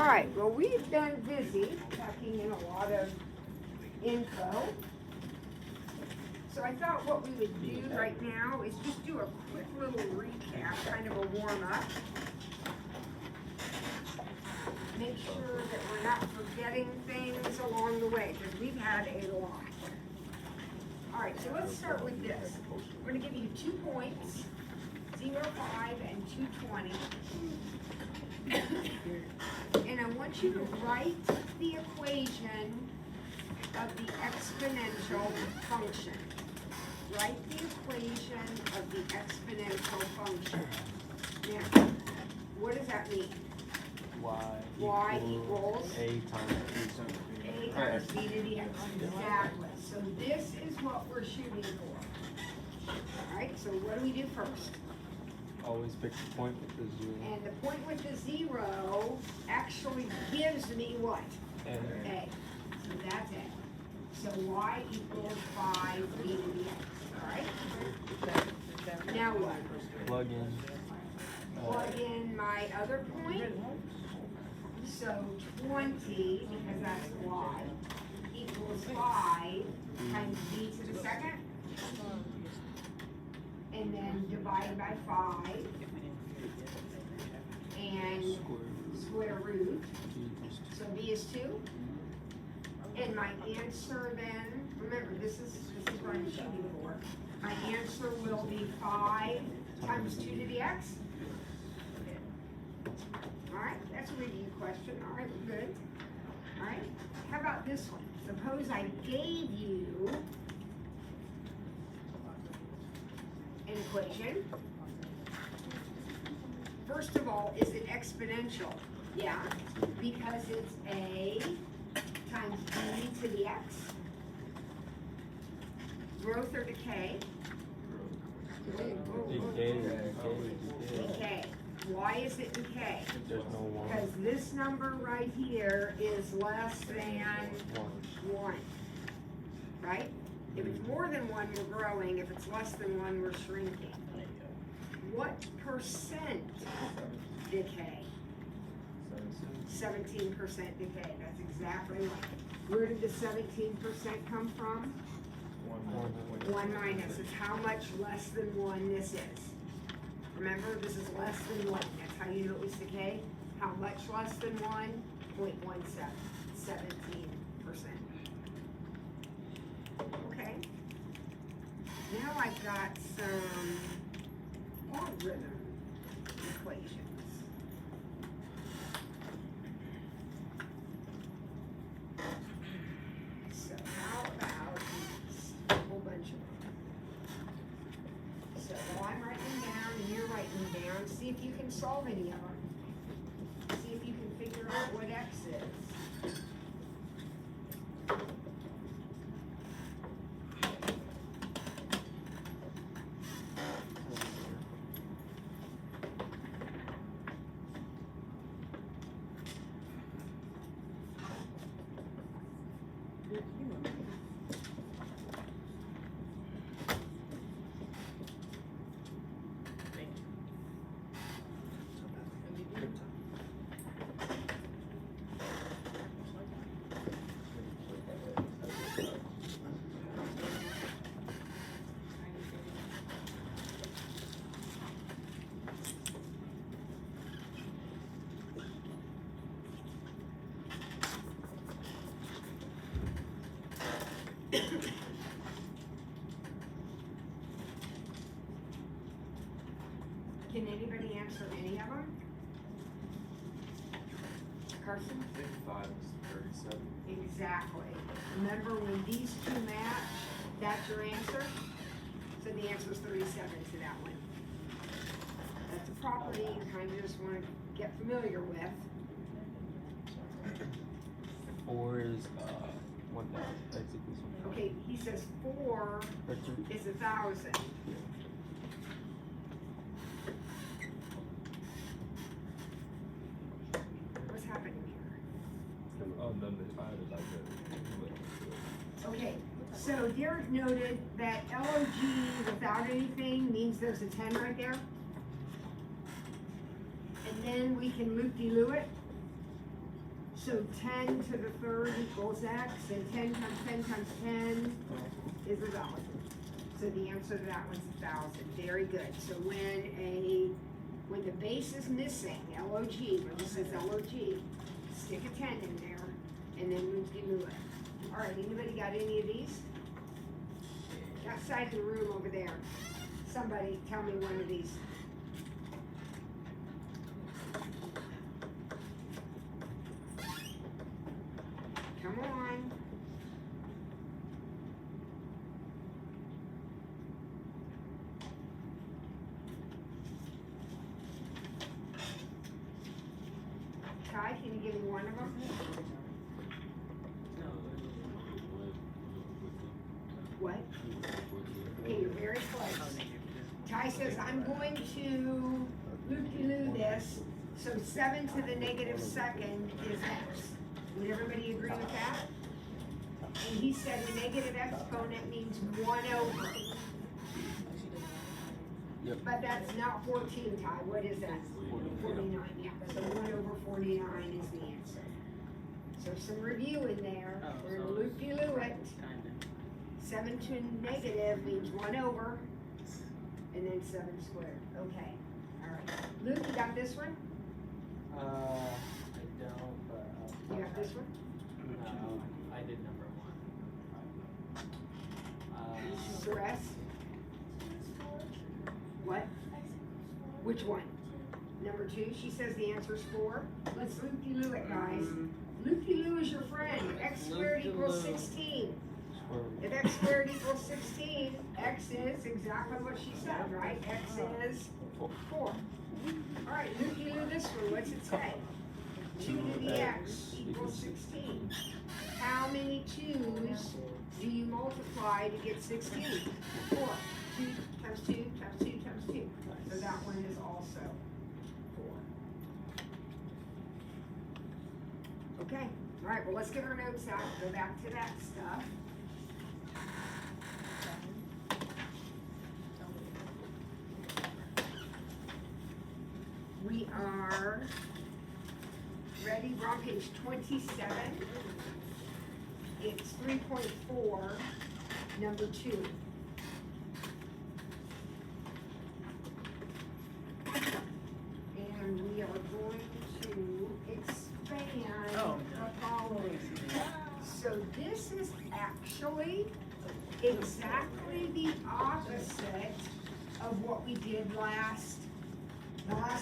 right, well, we've been busy packing in a lot of info. So I thought what we would do right now is just do a quick little recap, kind of a warm-up. Make sure that we're not forgetting things along the way, because we've had a lot. All right, so let's start with this. We're going to give you 2 points, 0, 5, and 220. And I want you to write the equation of the exponential function. Write the equation of the exponential function. Now, what does that mean? Y equals A times b to the x. Exactly. So this is what we're shooting for. Alright, so what do we do first? Always pick the point with the 0. And the point with the 0 actually gives me what? A. A. So that's A. So y equals 5 b to the x. Alright? Now what? Plug in. Plug in my other point. So 20, because that's y, equals 5 times b to the second. And then divide by 5. And square root. So b is 2. And my answer then, remember this is what I'm shooting for. My answer will be 5 times 2 to the x. Alright, that's a review question. Alright, we're good. Alright, how about this one? Suppose I gave you an equation. First of all, is it exponential? Yeah, because it's a times b to the x. Growth or decay? Decay. Why is it decay? There's no 1. Because this number right here is less than 1. Right? If it's more than 1, we're growing. If it's less than 1, we're shrinking. What percent decay? 17% decay. That's exactly right. Where did the 17% come from? 1 minus. It's how much less than 1 this is. Remember, this is less than 1. That's how you know it was decay. How much less than 1? 0.17. 17%. Okay. Now I've got some logarithm equations. So how about these? A whole bunch of them. So while I'm writing them down and you're writing them down, see if you can solve any of them. See if you can figure out what x is. Can anybody answer any of them? Carson? 5 is 37. Exactly. Remember when these two match, that's your answer? So the answer is 37 to that one. That's a property you kind of just want to get familiar with. 4 is 1,000. X equals 1,000. Okay, he says 4 is 1,000. What's happening here? Oh, no, the 5 is like that. Okay, so Derek noted that LOG without anything means there's a 10 right there. And then we can loop-de-loo it. So 10 to the third equals x, and 10 times 10 times 10 is 1,000. So the answer to that one's 1,000. Very good. So when the base is missing, LOG, when this says LOG, stick a 10 in there, and then move it. All right, anybody got any of these? That side of the room over there. Somebody tell me one of these. Come on. Ty, can you give me one of them? What? Okay, you're very close. Ty says, I'm going to loop-de-loo this, so 7 to the negative second is x. Would everybody agree with that? And he said the negative exponent means 1 over. Yep. But that's not 14, Ty. What is that? 49, yeah. So 1 over 49 is the answer. So some review in there. We're gonna loop-de-loo it. 7 to negative means 1 over, and then 7 squared. Okay, all right. Luke, you got this one? I don't, but. You got this one? No, I did number 1. The rest? What? Which one? Number 2, she says the answer's 4. Let's loop-de-loo it, guys. Loop-de-loo is your friend. X squared equals 16. If x squared equals 16, x is exactly what she said, right? X is 4. All right, loop-de-loo this one. What's it say? 2 to the x equals 16. How many 2's do you multiply to get 16? 4. 2 times 2 times 2 times 2. So that one is also 4. Okay, all right, well, let's get our notes out, go back to that stuff. We are ready, we're on page 27. It's 3.4, number 2. And we are going to expand the following. So this is actually exactly the opposite of what we did the last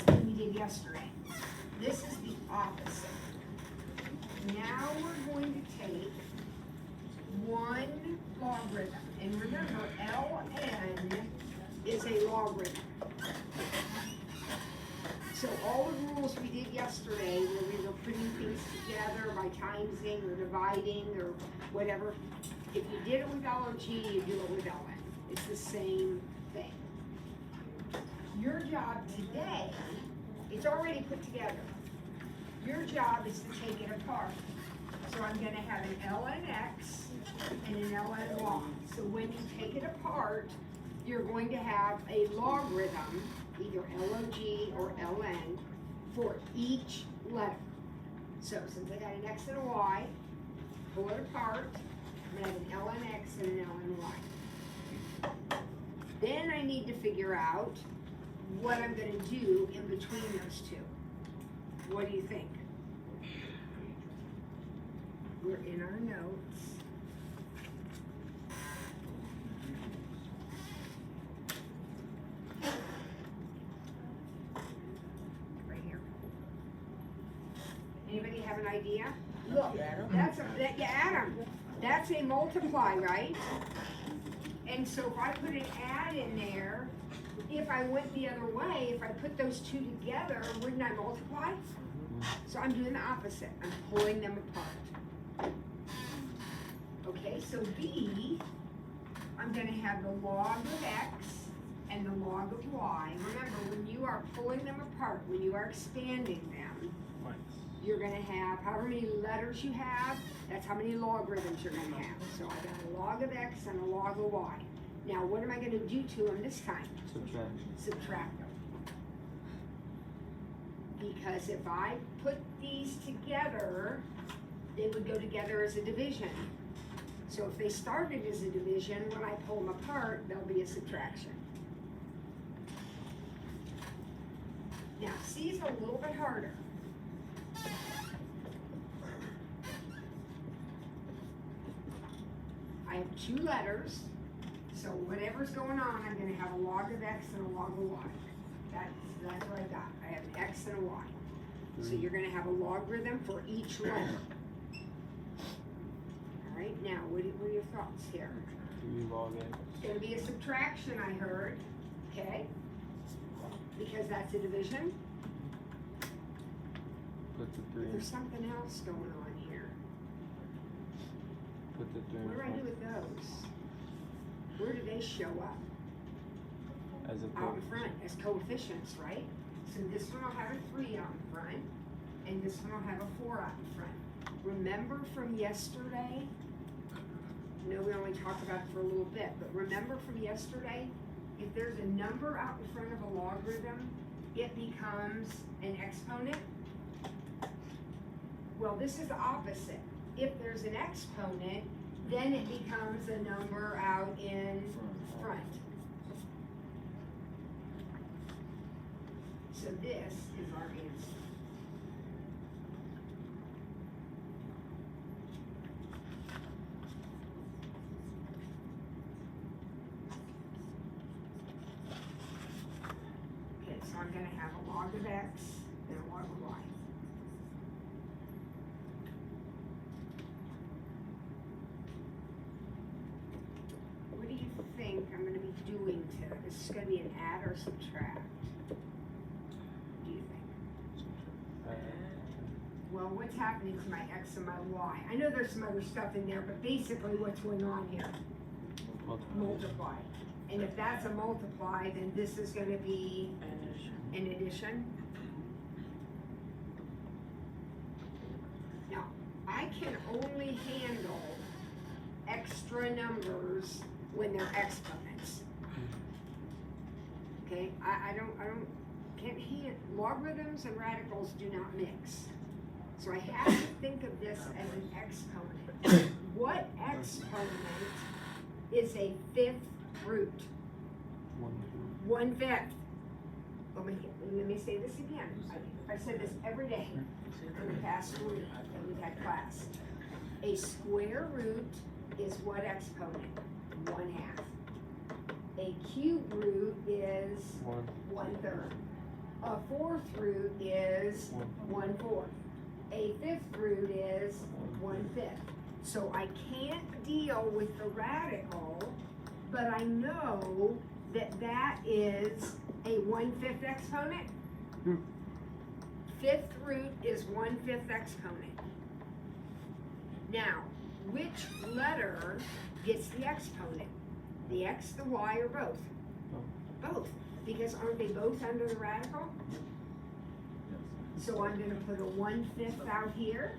thing we did yesterday. This is the opposite. Now we're going to take one logarithm, and remember, ln is a logarithm. So all the rules we did yesterday, where we were putting things together by timesing or dividing or whatever, if you did it with log, you do it with ln. It's the same thing. Your job today, it's already put together. Your job is to take it apart. So I'm gonna have an ln x and an ln y. So when you take it apart, you're going to have a logarithm, either log or ln, for each letter. So since I got an x and a y, pull it apart, I'm gonna have an ln x and an ln y. Then I need to figure out what I'm gonna do in between those two. What do you think? We're in our notes. Right here. Anybody have an idea? Look, that's that's a multiply, right? And so if I put an add in there, if I went the other way, if I put those two together, wouldn't I multiply? So I'm doing the opposite. I'm pulling them apart. Okay, so B, I'm going to have the log of x and the log of y. Remember, when you are pulling them apart, when you are expanding them, you're going to have however many letters you have, that's how many logarithms you're going to have. So I got a log of x and a log of y. Now, what am I going to do to them this time? Subtract. Subtract them. because if I put these together, they would go together as a division. So if they started as a division, when I pull them apart, there'll be a subtraction. Now, C is a little bit harder. I have two letters, so whatever's going on, I'm gonna have a log of X and a log of Y. That's what I got. I have an X and a Y. So you're gonna have a logarithm for each letter. All right, now, what are your thoughts here? 3 log X. It's gonna be a subtraction, I heard, okay? Because that's a division. Put the 3 But there's something else going on here. Put the 3 What do I do with those? Where do they show up? as a Out in front, as coefficients, right? So this one will have a 3 out in front, and this one will have a 4 out in front. Remember from yesterday? I know we only talked about it for a little bit, but remember from yesterday? If there's a number out in front of a logarithm, it becomes an exponent. Well, this is the opposite. If there's an exponent, then it becomes a number out in front. So this is our answer. Okay, so I'm gonna have a log of X and a log of Y. What do you think I'm gonna be doing to, this is gonna be an add or subtract? What do you think? Well, what's happening to my X and my Y? I know there's some other stuff in there, but basically what's going on here? Multiply. And if that's a multiply, then this is gonna be an addition. Now, I can only handle extra numbers when they're exponents. Okay, can't handle, logarithms and radicals do not mix. So I have to think of this as an exponent. What exponent is a fifth root? 1/5. Let me say this again. I've said this every day for the past week that we've had class. A square root is what exponent? 1/2. A cube root is 1/3. A fourth root is 1/4. A fifth root is 1/5. So I can't deal with the radical, but I know that that is a 1/5 exponent. Fifth root is 1/5 exponent. Now, which letter gets the exponent? The X, the Y, or both? Both. Because aren't they both under the radical? So I'm gonna put a 1/5 out here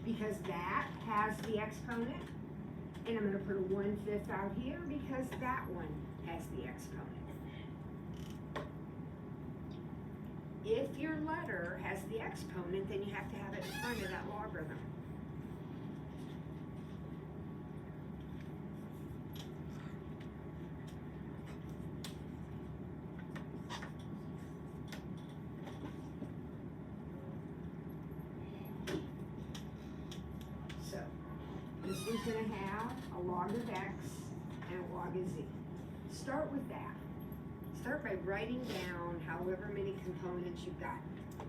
because that has the exponent. And I'm gonna put a 1/5 out here because that one has the exponent. If your letter has the exponent, then you have to have it in front of that logarithm. So, this one's gonna have a log of X and a log of Z. Start with that. Start by writing down however many components you've got.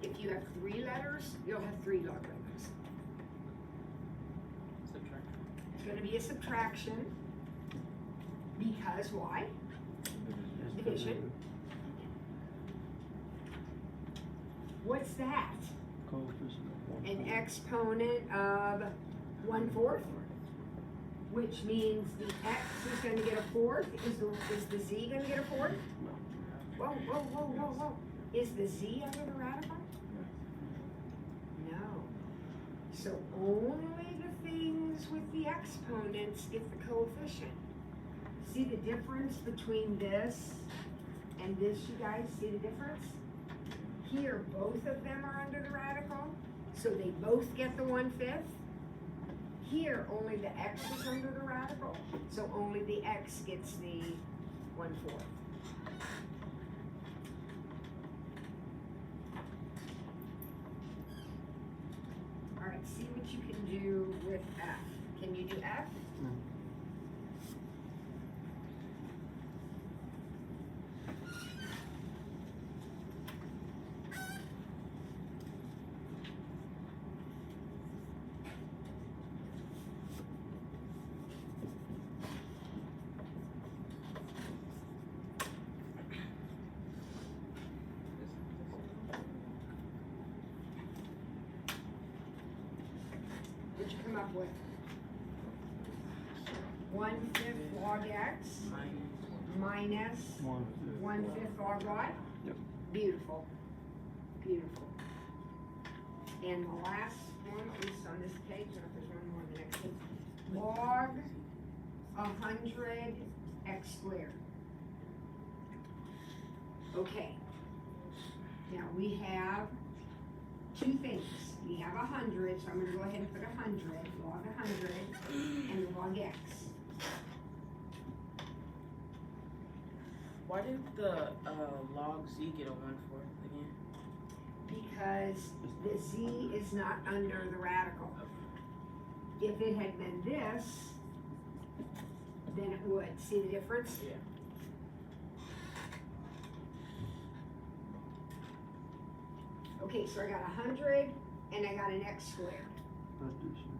If you have 3 letters, you'll have 3 logarithms. Subtraction. It's gonna be a subtraction, because why? Division. What's that? An exponent of 1/4, which means the X is gonna get a 4th. Is the Z gonna get a 4th? Whoa. Is the Z under the radical? No. So only the things with the exponents get the coefficient. See the difference between this and this, you guys? See the difference? Here, both of them are under the radical, so they both get the 1/5. Here, only the x is under the radical, so only the x gets the 1/4. All right, see what you can do with f. Can you do f? No. What'd you come up with? 1/5 log x minus 1/5. 1/5 log y? Yep. Beautiful. Beautiful. And the last one, at least on this page, I don't know if there's one more on the next page. Log 100 x squared. Okay. Now we have two things. We have 100, so I'm gonna go ahead and put 100, log 100, and log x. Why did the log z get a 1/4 again? Because the z is not under the radical. If it had been this, then it would. See the difference? Yeah. Okay, so I got 100 and I got an x squared. Addition.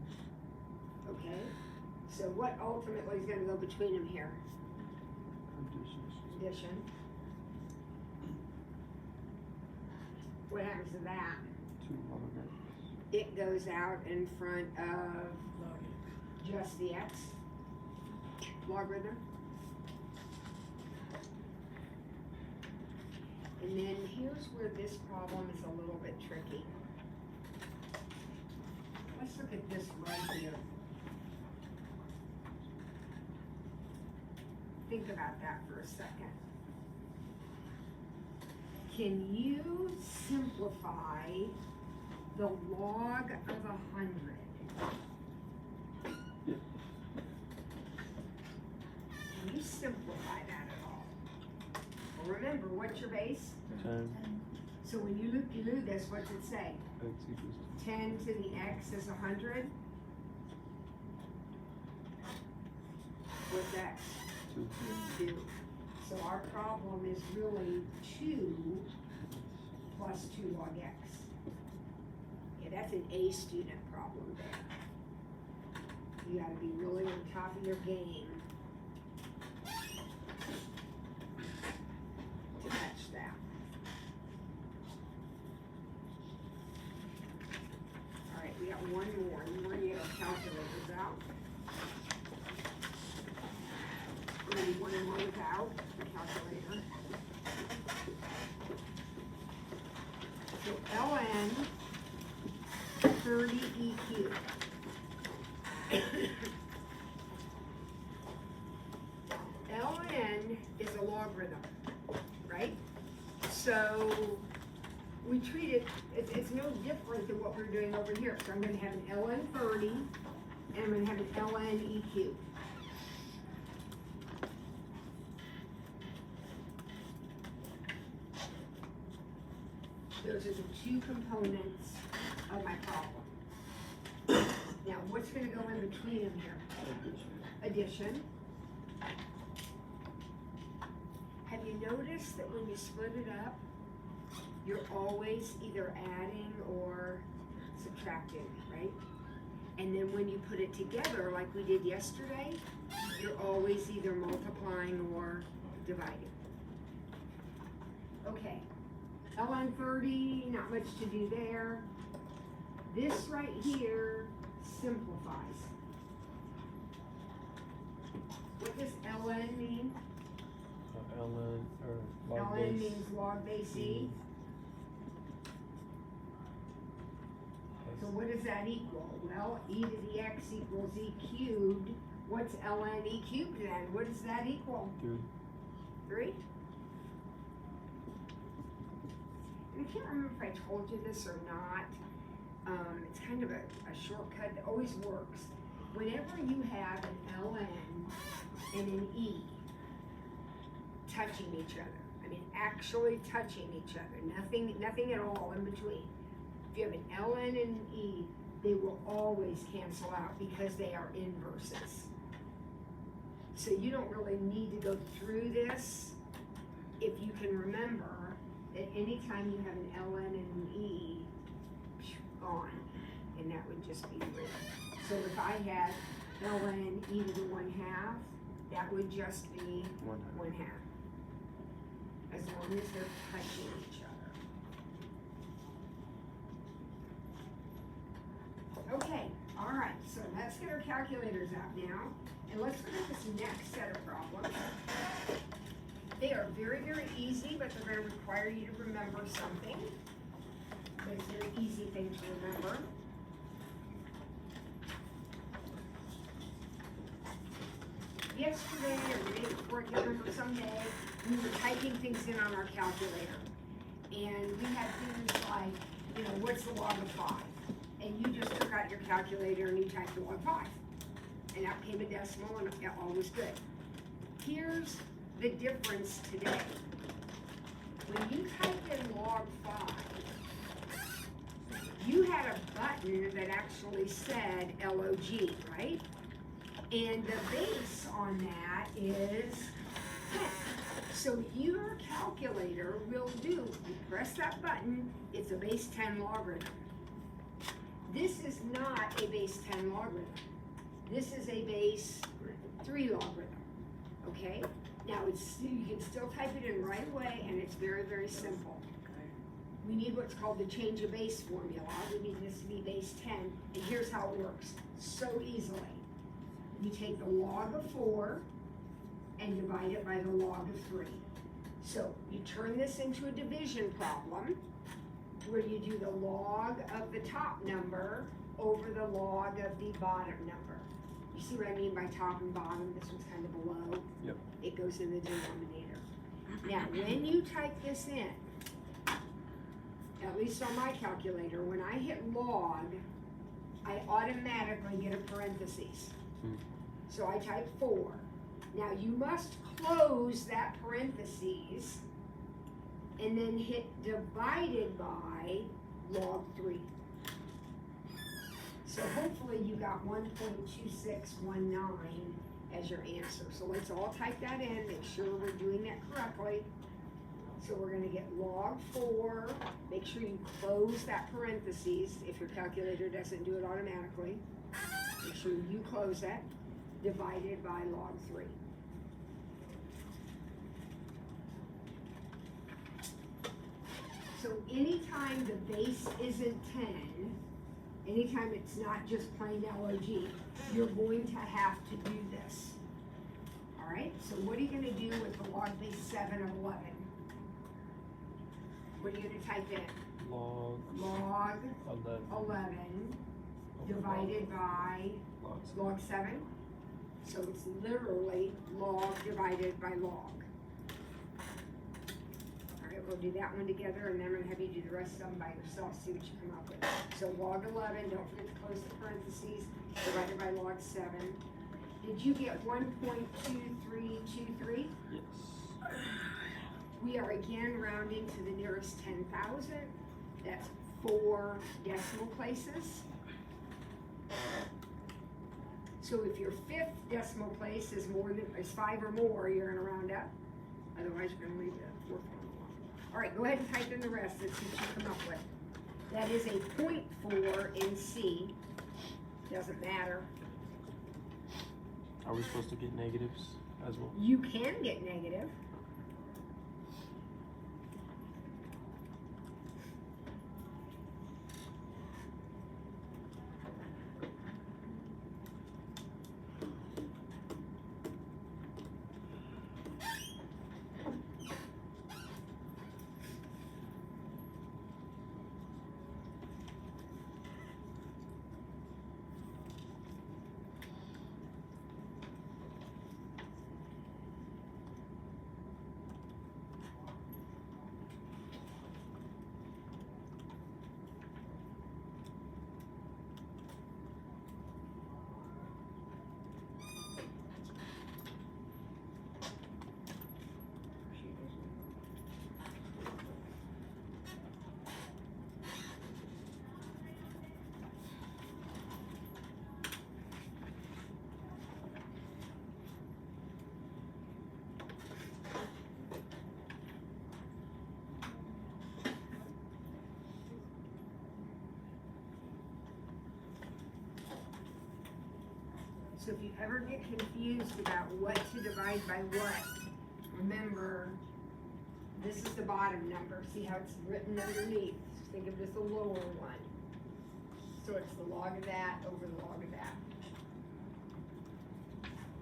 Okay, so what ultimately is gonna go between them here? Addition. Addition. What happens to that? 2 log x. It goes out in front of Log x. just the x logarithm. And then here's where this problem is a little bit tricky. Let's look at this right here. Think about that for a second. Can you simplify the log of 100? Yeah. Can you simplify that at all? Well, remember, what's your base? 10 So when you loop this, what's it say? x equals 10 to the x is 100? What's x? 2. 2. So our problem is really 2 plus 2 log x. Yeah, that's an A student problem there. You gotta be really on top of your game to match that. All right, we got one more. You want to get our calculators out? Maybe one more without the calculator. So ln 30 EQ. ln is a logarithm, right? So we treat it, it's no different than what we're doing over here. So I'm going to have an ln 30 and I'm going to have an ln EQ. Those are the two components of my problem. Now, what's going to go in between them here? Addition. Have you noticed that when you split it up, you're always either adding or subtracting, right? And then when you put it together, like we did yesterday, you're always either multiplying or dividing. Okay, ln 30, not much to do there. This right here simplifies. What does ln mean? ln or log ln base. means log base e. So what does that equal? Well, e to the x equals e cubed. What's ln e cubed then? What does that equal? 3. 3? I can't remember if I told you this or not. It's kind of a shortcut that always works. Whenever you have an LN and an E touching each other, I mean actually touching each other, nothing at all in between. If you have an LN and an E, they will always cancel out because they are inverses. So you don't really need to go through this if you can remember that anytime you have an LN and an E, gone, and that would just be 3. So if I had LN e to the 1/2, that would just be 1/2. As long as they're touching each other. Okay, all right, so let's get our calculators out now, and let's look at this next set of problems. They are very, very easy, but they're going to require you to remember something. But it's a very easy thing to remember. Yesterday or the day before, I can't remember, someday, we were typing things in on our calculator. And we had things like, you know, what's the log of 5? And you just took out your calculator and you typed the log 5. And out came a decimal and all was good. Here's the difference today. When you typed in log 5, you had a button that actually said LOG, right? And the base on that is 10. So your calculator will do, you press that button, it's a base 10 logarithm. This is not a base 10 logarithm. This is a base 3 logarithm, okay? Now, you can still type it in right away, and it's very, very simple. We need what's called the change of base formula. We need this to be base 10, and here's how it works, so easily. You take the log of 4 and divide it by the log of 3. So you turn this into a division problem where you do the log of the top number over the log of the bottom number. You see what I mean by top and bottom? This one's kind of below. Yep. It goes in the denominator. Now, when you type this in, at least on my calculator, when I hit log, I automatically get a parentheses. So I type 4. Now you must close that parentheses and then hit divided by log 3. So hopefully you got 1.2619 as your answer. So let's all type that in, make sure we're doing that correctly. So we're going to get log 4, make sure you close that parentheses if your calculator doesn't do it automatically. Make sure you close that, divided by log 3. So anytime the base isn't 10, anytime it's not just plain LOG, you're going to have to do this. All right, so what are you going to do with the log base 7 of 11? What are you going to type in? Log 11 divided by log 7. So it's literally log divided by log. All right, we'll do that one together, and then I'm going to have you do the rest of them by yourself, see what you come up with. So log 11, don't forget to close the parentheses, divided by log 7. Did you get 1.2323? Yes. We are again rounding to the nearest 10,000. That's 4 decimal places. So if your 5th decimal place is 5 or more, you're going to round up. Otherwise, you're going to leave the 4th one alone. All right, go ahead and type in the rest. Let's see what you come up with. That is a 0.4 in C. Doesn't matter. Are we supposed to get negatives as well? You can get negative. So if you ever get confused about what to divide by what, remember, this is the bottom number. See how it's written underneath? Think of it as the lower one. So it's the log of that over the log of that.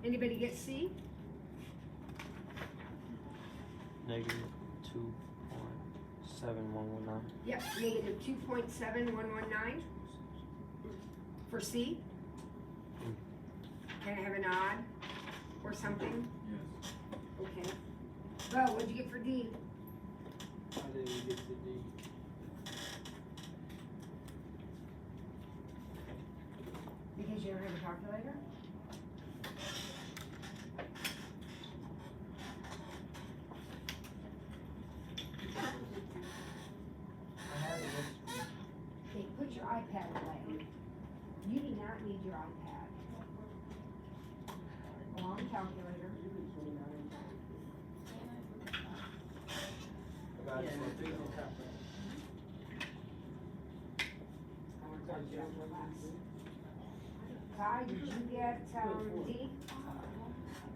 Anybody get C? Negative 2.7119. Yep, negative 2.7119 for C. Can I have an odd or something? Yes. Okay. Bo, what'd you get for D? How did we get to D? Because you don't have a calculator? Okay, put your iPad away. You do not need your iPad. Along calculator. Yeah, the 3 will cover. Ty, did you get, D?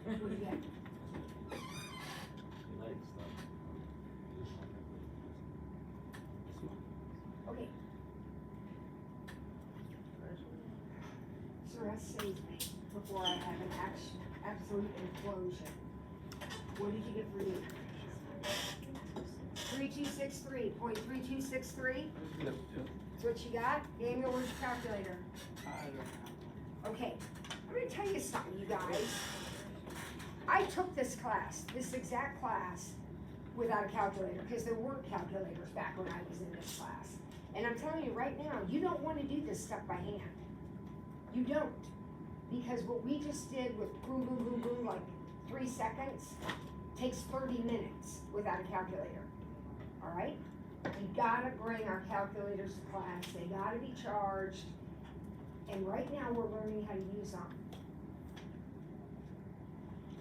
What did you get? Okay. So that saves me before I have an absolute implosion. What did you get for D? 3263.3263? Yep. That's what you got? Daniel, where's your calculator? Okay, I'm gonna tell you something, you guys. I took this class, this exact class, without a calculator, because there weren't calculators back when I was in this class. And I'm telling you right now, you don't wanna do this stuff by hand. You don't. Because what we just did with boom, boom, boom, boom, like 3 seconds, takes 30 minutes without a calculator. All right? We gotta bring our calculators to class, they gotta be charged, and right now we're learning how to use them.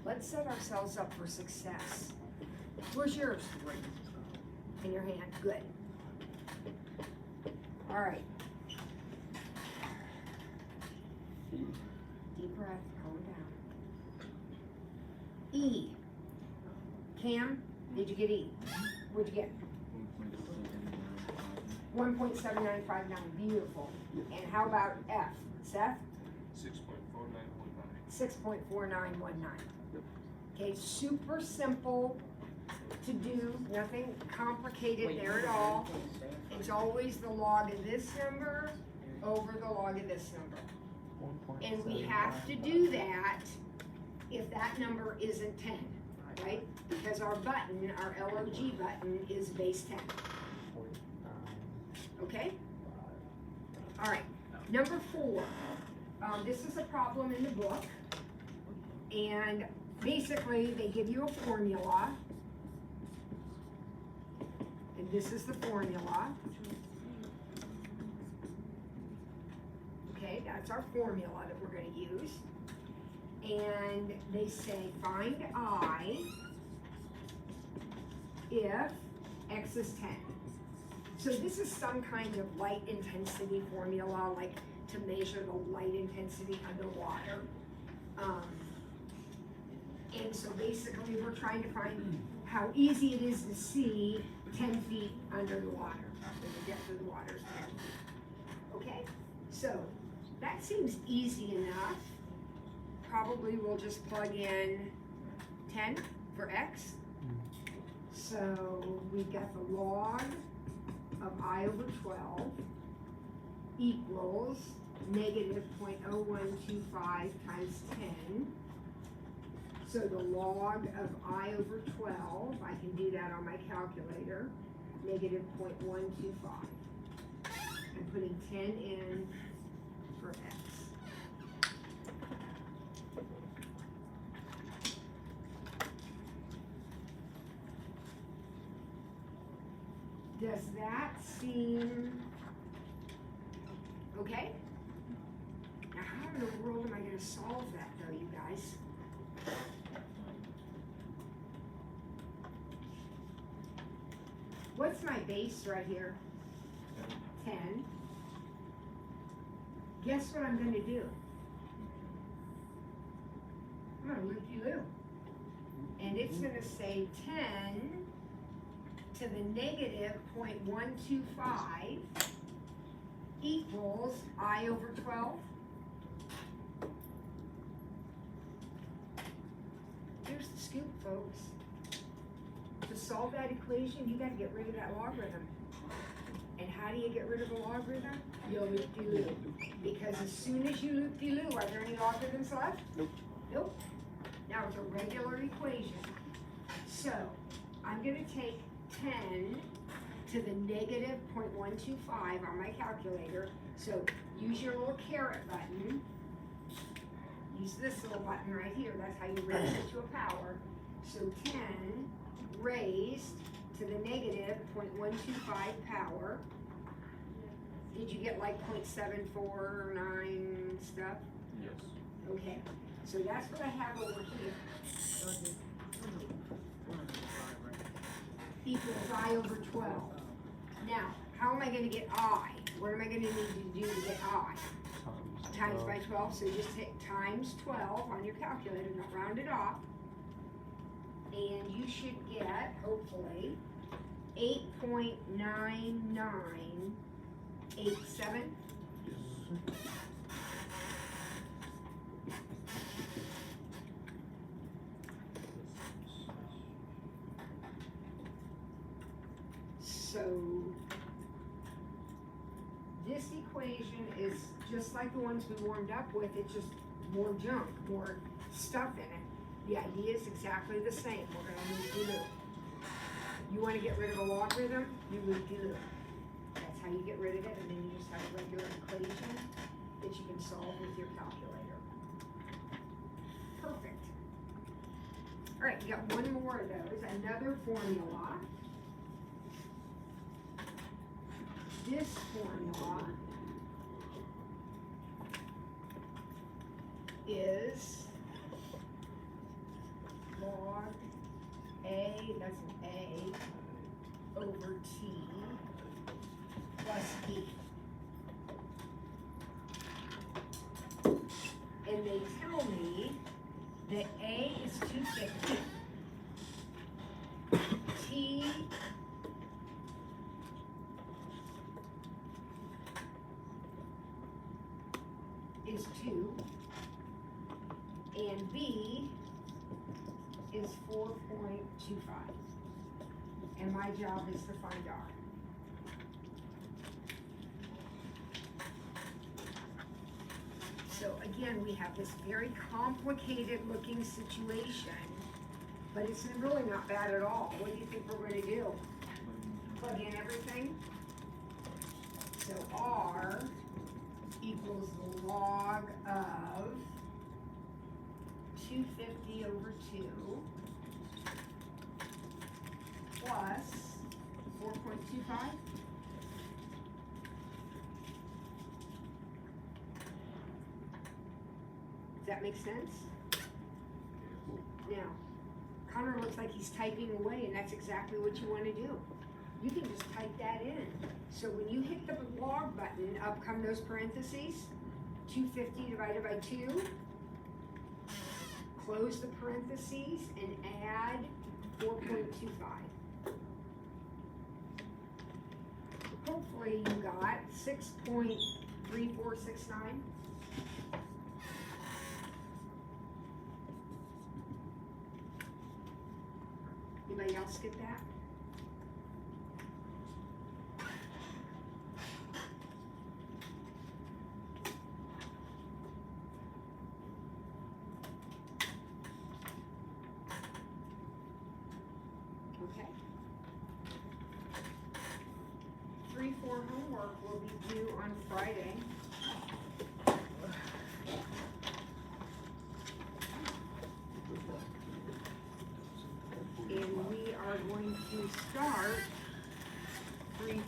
Let's set ourselves up for success. Where's yours? In your hand, good. All right. Deep breath, calm down. E. Cam, did you get E? What'd you get? 1.7959, beautiful. And how about F? Seth? 6.4919. 6.4919. Okay, super simple to do, nothing complicated there at all. It's always the log of this number over the log of this number. And we have to do that if that number isn't 10, right? Because our button, our LOG button is base 10. Okay? All right, number 4. This is a problem in the book. And basically, they give you a formula. And this is the formula. Okay, that's our formula that we're going to use. And they say find I if X is 10. So this is some kind of light intensity formula, like to measure the light intensity underwater. And so basically we're trying to find how easy it is to see 10 feet under the water, when the depth of the water is 10 feet. Okay, so that seems easy enough. Probably we'll just plug in 10 for X. So we've got the log of I over 12 equals negative 0.0125 times 10. So the log of I over 12, I can do that on my calculator, negative 0.125. I'm putting 10 in for X. Does that seem okay? Now how in the world am I going to solve that though, you guys? What's my base right here? 10. Guess what I'm going to do? loop-de-loop. And it's gonna say 10 to the negative 0.125 equals I over 12. Here's the scoop, folks. To solve that equation, you gotta get rid of that logarithm. And how do you get rid of a logarithm? You loop-de-loop. Because as soon as you loop-de-loop, are there any logarithms left? Nope. Nope. Now it's a regular equation. So I'm gonna take 10 to the negative 0.125 on my calculator. So use your little caret button. Use this little button right here. That's how you raise it to a power. So 10 raised to the negative 0.125 power. Did you get like 0.749 stuff? Yes. Okay, so that's what I have over here. Equals I over 12. Now, how am I gonna get I? What am I gonna need to do to get I? Times by 12, so just hit times 12 on your calculator, not round it off. And you should get, hopefully, 8.9987. So this equation is just like the ones we warmed up with, it's just more junk, more stuff in it. The idea is exactly the same. We're gonna loop-de-loop. You wanna get rid of a logarithm, you loop-de-loop. That's how you get rid of it, and then you just have a regular equation that you can solve with your calculator. Perfect. All right, you got one more of those, another formula. This formula is log A, that's an A, over T plus E. And they tell me that A is 250, T is 2, and B is 4.25. And my job is to find R. So again, we have this very complicated looking situation, but it's really not bad at all. What do you think we're going to do? Plug in everything? So R equals the log of 250 over 2 plus 4.25. Does that make sense? Now, Connor looks like he's typing away, and that's exactly what you want to do. You can just type that in. So when you hit the log button, up come those parentheses, 250 divided by 2, close the parentheses and add 4.25. Hopefully you got 6.3469. Anybody else get that? Okay. 3-4 homework will be due on Friday. And we are going to start 3-5.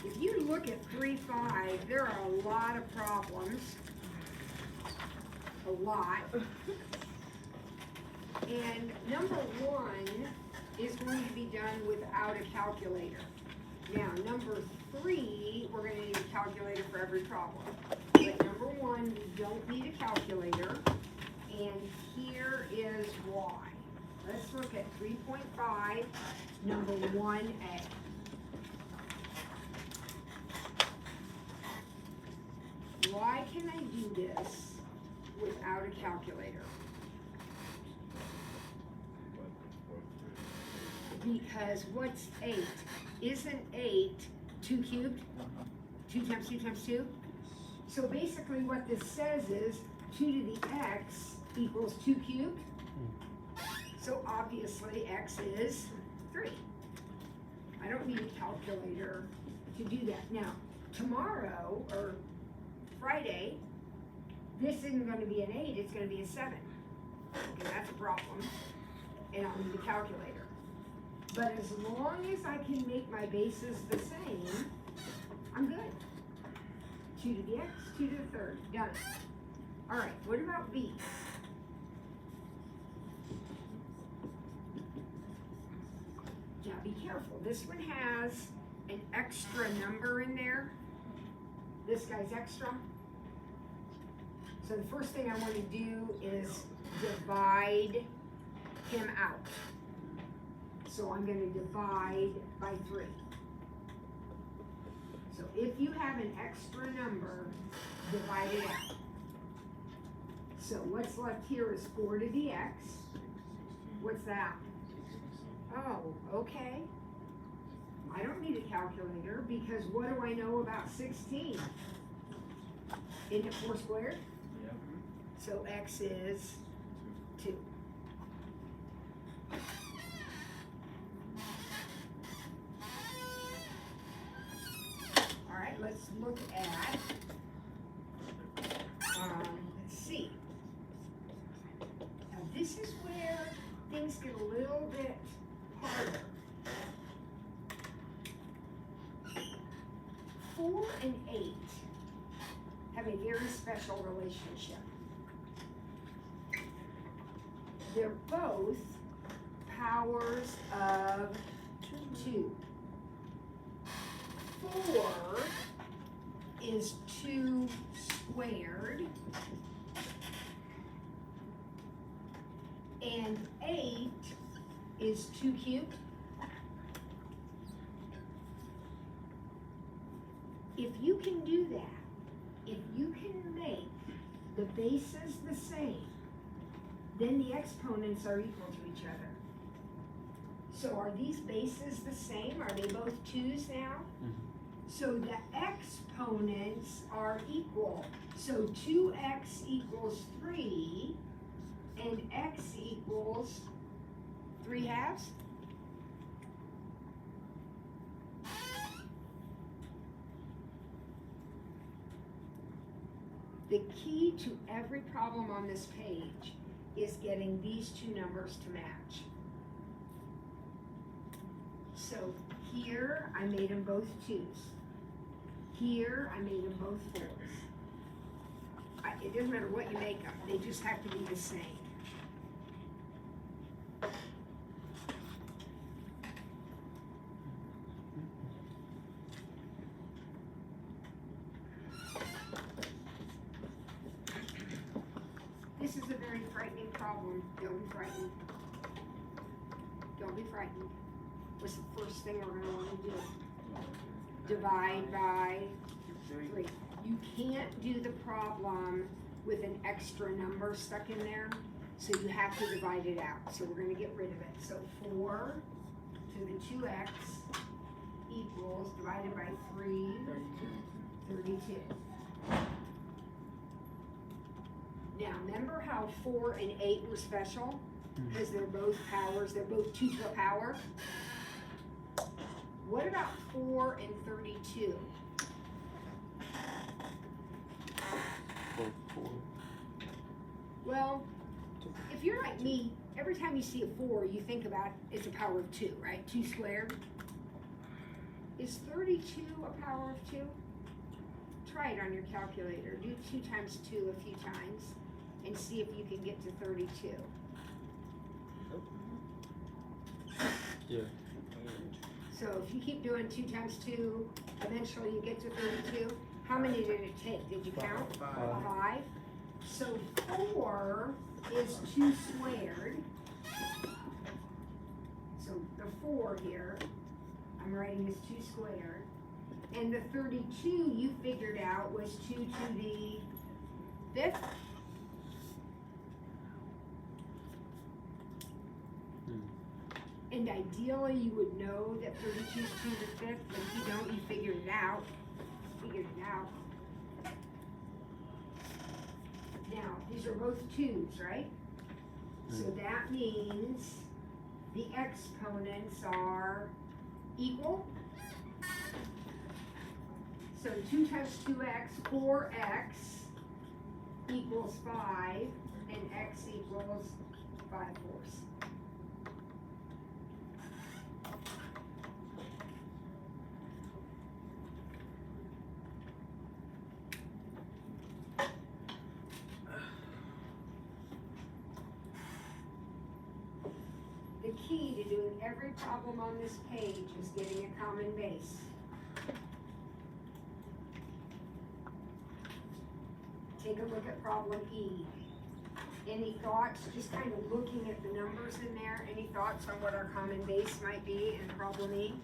If you look at 3-5, there are a lot of problems. A lot. And number one, is going to be done without a calculator. Now, number 3, we're gonna need a calculator for every problem. But number 1, we don't need a calculator, and here is why. Let's look at 3.5, number 1A. Why can I do this without a calculator? Because what's 8? Isn't 8 2 cubed? 2 times 2 times 2? So basically what this says is 2 to the x equals 2 cubed. So obviously x is 3. I don't need a calculator to do that. Now, tomorrow, or Friday, this isn't gonna be an 8, it's gonna be a 7. Okay, that's a problem, and I'll need a calculator. But as long as I can make my bases the same, I'm good. 2 to the x, 2 to the third, done. All right, what about b? Now be careful, this one has an extra number in there. This guy's extra. So the first thing I want to do is divide him out. So I'm going to divide by 3. So if you have an extra number, divide it out. So what's left here is 4 to the x. What's that? Oh, okay. I don't need a calculator because what do I know about 16? Isn't it 4 squared? Yep. So x is 2. All right, let's look at, let's see. Now this is where things get a little bit harder. 4 and 8 have a very special relationship. They're both powers of 2. 4 is 2 squared, and 8 is 2 cubed. If you can do that, if you can make the bases the same, then the exponents are equal to each other. So are these bases the same? Are they both 2's now? Mhm. So the exponents are equal. So 2x equals 3, and x equals 3 halves? The key to every problem on this page is getting these two numbers to match. So here I made them both 2's. Here I made them both 4's. It doesn't matter what you make them, they just have to be the same. This is a very frightening problem. Don't be frightened. Don't be frightened. What's the first thing we're going to want to do? Divide by 3. You can't do the problem with an extra number stuck in there, so you have to divide it out. So we're going to get rid of it. So 4 to the 2x equals, divided by 3, 32. Now, remember how 4 and 8 were special? Because they're both powers, they're both 2 to a power. What about 4 and 32? 4. Well, if you're like me, every time you see a 4, you think about it's a power of 2, right? 2 squared. Is 32 a power of 2? Try it on your calculator. Do 2 times 2 a few times and see if you can get to 32. Yeah. So if you keep doing 2 times 2, eventually you get to 32. How many did it take? Did you count? Five. 5. So 4 is 2 squared. So the 4 here, I'm writing as 2 squared. And the 32 you figured out was 2 to the 5th. And ideally, you would know that 32 is 2 to the 5th, but if you don't, you figured it out. Now, these are both 2's, right? So that means the exponents are equal. So 2 times 2x, 4x equals 5, and x equals 5/4. The key to doing every problem on this page is getting a common base. Take a look at problem E. Any thoughts, just kind of looking at the numbers in there, any thoughts on what our common base might be in problem E?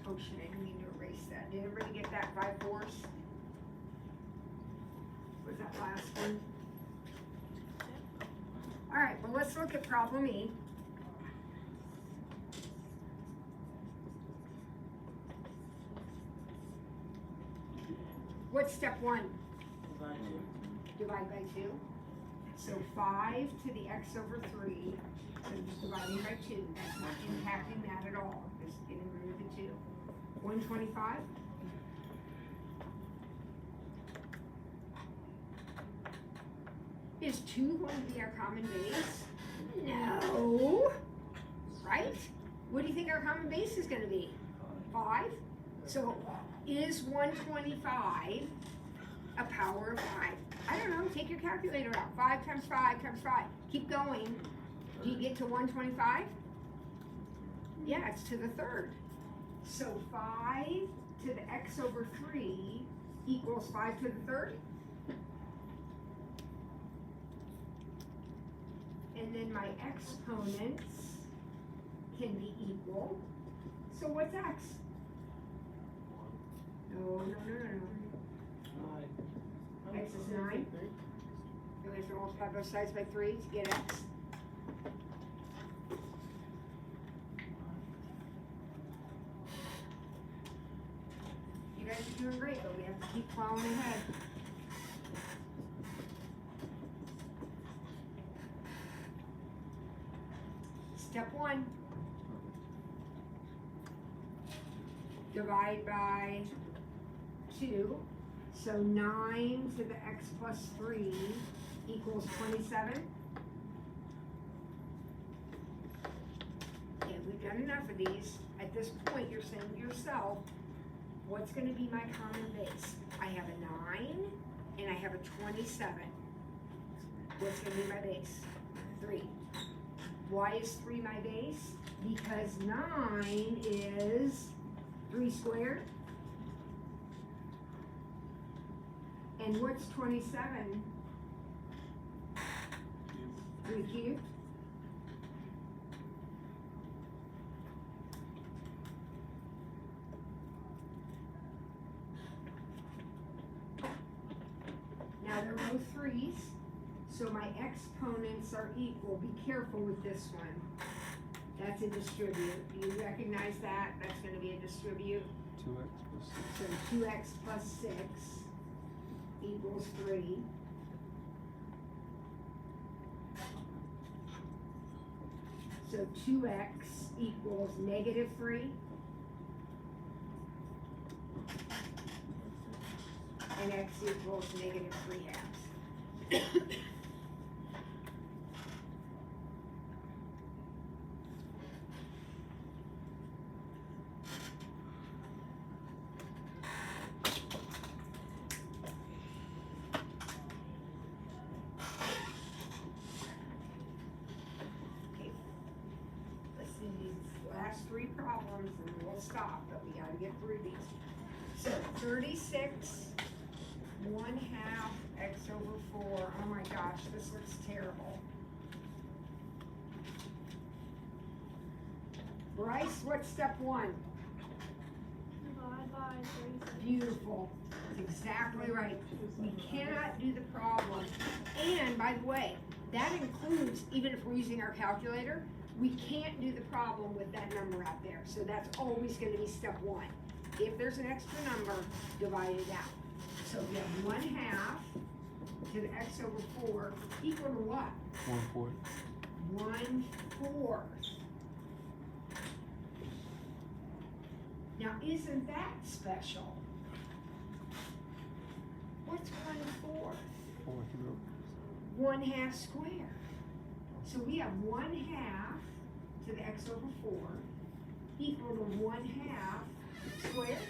Oh shit, I didn't mean to erase that. Did everybody get that 5/4? Was that last one? All right, well, let's look at problem E. What's step 1? Divide by 2. So 5 to the x over 3, so just dividing by 2. That's not impacting that at all, just getting rid of the 2. 125. Is 2 going to be our common base? No. Right? What do you think our common base is going to be? 5? So is 125 a power of 5? I don't know. Take your calculator out. 5 times 5 times 5. Keep going. Do you get to 125? Yeah, it's to the 3rd. So 5 to the x over 3 equals 5 to the 3rd. And then my exponents can be equal. So what's x? No. X is 9. We have to multiply both sides by 3 to get x. You guys are doing great, but we have to keep plowing ahead. Step 1. Divide by 2. So 9 to the x plus 3 equals 27. Okay, we've done enough of these. At this point, you're saying to yourself, what's going to be my common base? I have a 9 and I have a 27. What's going to be my base? 3. Why is 3 my base? Because 9 is 3 squared. And what's 27? 3 cubed. Now they're both 3's, so my exponents are equal. Be careful with this one. That's a distribute. Do you recognize that? That's going to be a distribute. 2x plus 6. So 2x plus 6 equals 3. So 2x equals negative 3. And x equals negative 3/2. stop, but we gotta get through these. So 36, 1/2 x over 4. Oh my gosh, this looks terrible. Bryce, what's step 1? Divide by 36. Beautiful. That's exactly right. We cannot do the problem. And by the way, that includes, even if we're using our calculator, we can't do the problem with that number out there. So that's always gonna be step 1. If there's an extra number, divide it out. So we have 1/2 to the x over 4 equal to what? 1/4. 1/4. Now, isn't that special? What's 1/4? 4 root. 1/2 squared. So we have 1/2 to the x over 4 equal to 1/2 squared.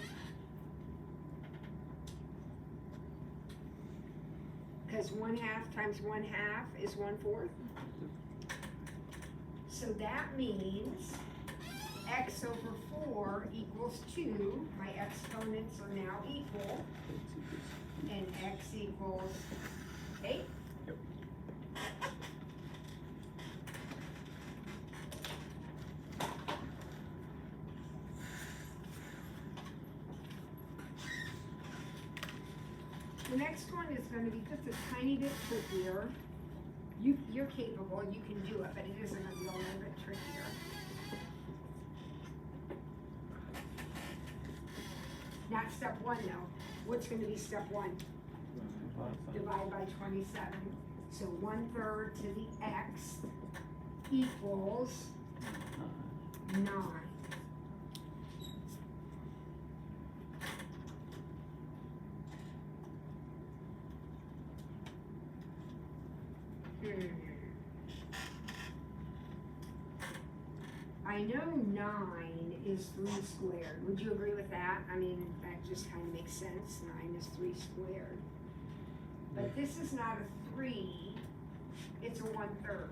Because 1/2 times 1/2 is 1/4. So that means x over 4 equals 2. My exponents are now equal. And x equals 8. Yep. The next one is going to be just a tiny bit trickier. You're capable, you can do it, but it isn't going to be a little bit trickier. Not step 1 though. What's going to be step 1? Divide by 27. So 1/3 to the x equals 9. I know 9 is 3 squared. Would you agree with that? I mean, that just kind of makes sense. 9 is 3 squared. But this is not a 3, it's a 1/3.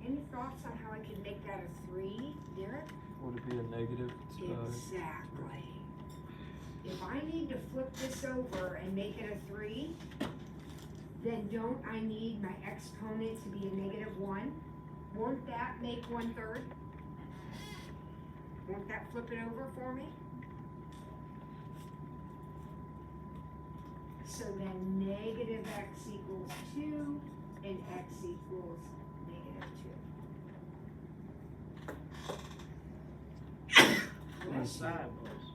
Any thoughts on how I can make that a 3, Derek? Would it be a negative? Exactly. If I need to flip this over and make it a 3, then don't I need my exponent to be a -1? Won't that make 1/3? Won't that flip it over for me? So then negative x equals 2 and x equals -2. What side was?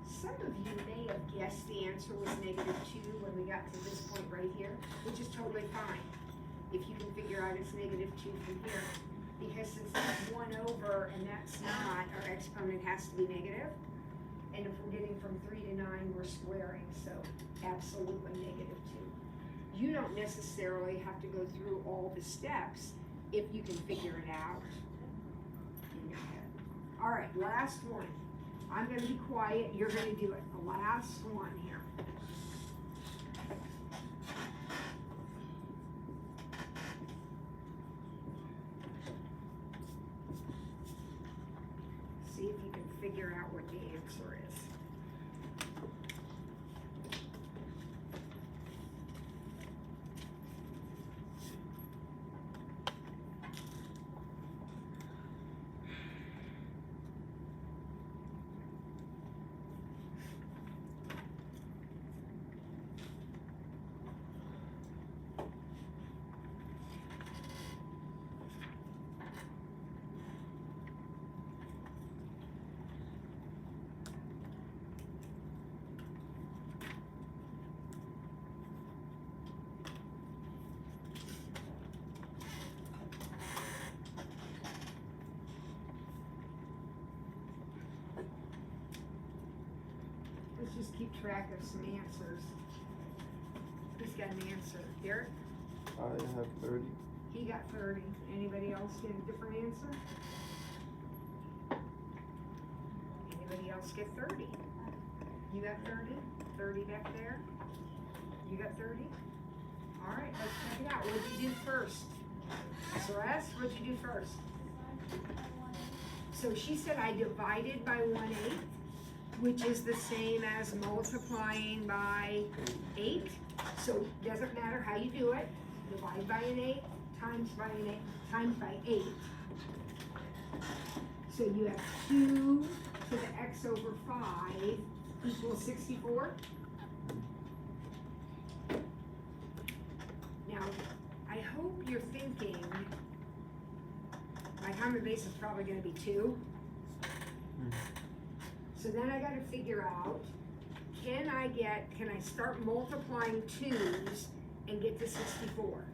Some of you may have guessed the answer was -2 when we got to this point right here, which is totally fine. If you can figure out it's -2 from here. Because since that's 1 over and that's not, our exponent has to be negative. And if we're getting from 3 to 9, we're squaring, so absolutely -2. You don't necessarily have to go through all the steps if you can figure it out in your head. All right, last one. I'm gonna be quiet, you're gonna do it. The last one here. See if you can figure out what the answer is. Let's just keep track of some answers. Who's got an answer? Derek? I have 30. He got 30. Anybody else get a different answer? Anybody else get 30? You got 30? 30 back there? You got 30? All right, let's check it out. What did you do first? Celeste, what'd you do first? So she said I divided by 1/8, which is the same as multiplying by 8. So it doesn't matter how you do it. Divide by an 8, times by an 8, times by 8. So you have 2 to the x over 5 equals 64. Now, I hope you're thinking, my common base is probably gonna be 2. So then I gotta figure out, can I start multiplying 2's and get to 64?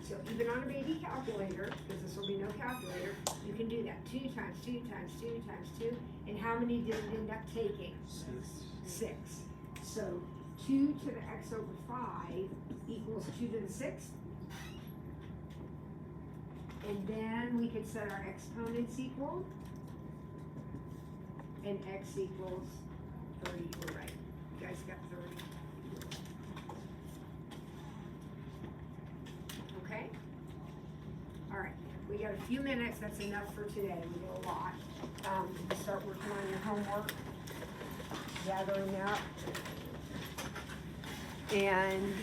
So even on a baby calculator, because this will be no calculator, you can do that. 2 times 2 times 2 times 2, and how many did it end up taking? 6. So 2 to the x over 5 equals 2 to the 6th. And then we could set our exponents equal. And x equals 30, you were right. You guys got 30. Okay? All right, we got a few minutes, that's enough for today, we did a lot. Start working on your homework, gathering up. And